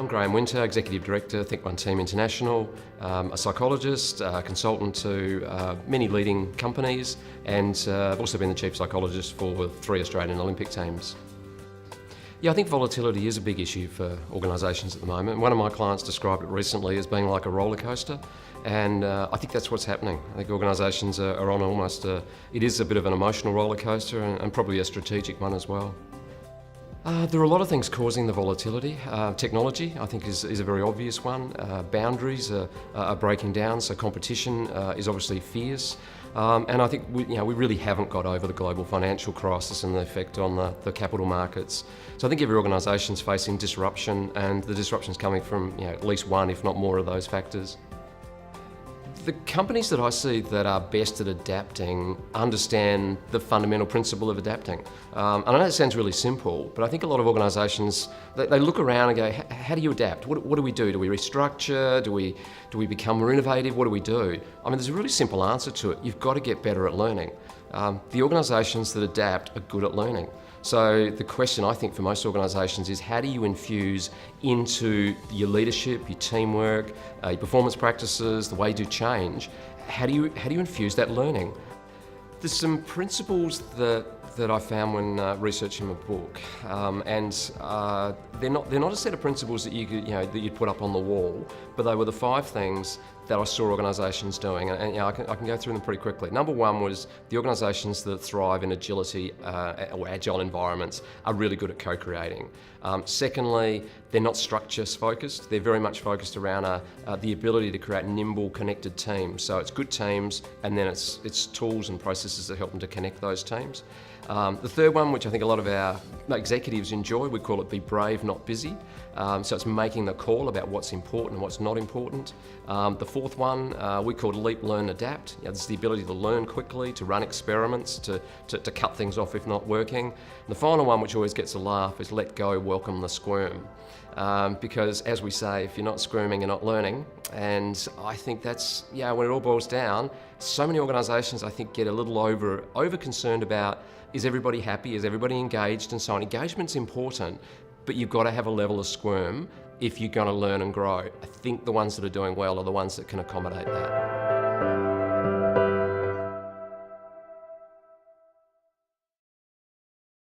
I'm Graham Winter, Executive Director, Think One Team International, a psychologist, consultant to many leading companies, and I've also been the Chief Psychologist for 3 Australian Olympic teams. Yeah, I think volatility is a big issue for organisations at the moment. One of my clients described it recently as being like a roller coaster, and I think that's what's happening. I think organisations are on almost it is a bit of an emotional roller coaster and probably a strategic one as well. There are a lot of things causing the volatility. Technology, I think, is a very obvious one. Boundaries are breaking down, so competition is obviously fierce. And I think we really haven't got over the global financial crisis and the effect on the capital markets. So I think every organisation's facing disruption, and the disruption's coming from at least one, if not more, of those factors. The companies that I see that are best at adapting understand the fundamental principle of adapting. And I know it sounds really simple, but I think a lot of organisations, they look around and go, how do you adapt? What do we do? Do we restructure? Do we become more innovative? What do we do? I mean, there's a really simple answer to it. You've got to get better at learning. The organisations that adapt are good at learning. So the question, I think, for most organisations is, how do you infuse into your leadership, your teamwork, your performance practices, the way you do change, how do you infuse that learning? There's some principles that I found when researching my book, and they're not a set of principles that that you'd put up on the wall, but they were the 5 things that I saw organisations doing, and I can go through them pretty quickly. Number 1 was the organisations that thrive in agility or agile environments are really good at co-creating. Secondly, they're not structure focused. They're very much focused around the ability to create nimble, connected teams. So it's good teams, and then it's tools and processes that help them to connect those teams. The third one, which I think a lot of our executives enjoy, we call it be brave, not busy. So it's making the call about what's important and what's not important. The fourth one, we call leap, learn, adapt. This is the ability to learn quickly, to run experiments, to cut things off if not working. And the final one, which always gets a laugh, is let go, welcome the squirm. Because as we say, if you're not squirming, you're not learning. And I think that's, when it all boils down, so many organisations, I think, get a little over concerned about, is everybody happy, is everybody engaged, and so on. Engagement's important, but you've got to have a level of squirm if you're going to learn and grow. I think the ones that are doing well are the ones that can accommodate that.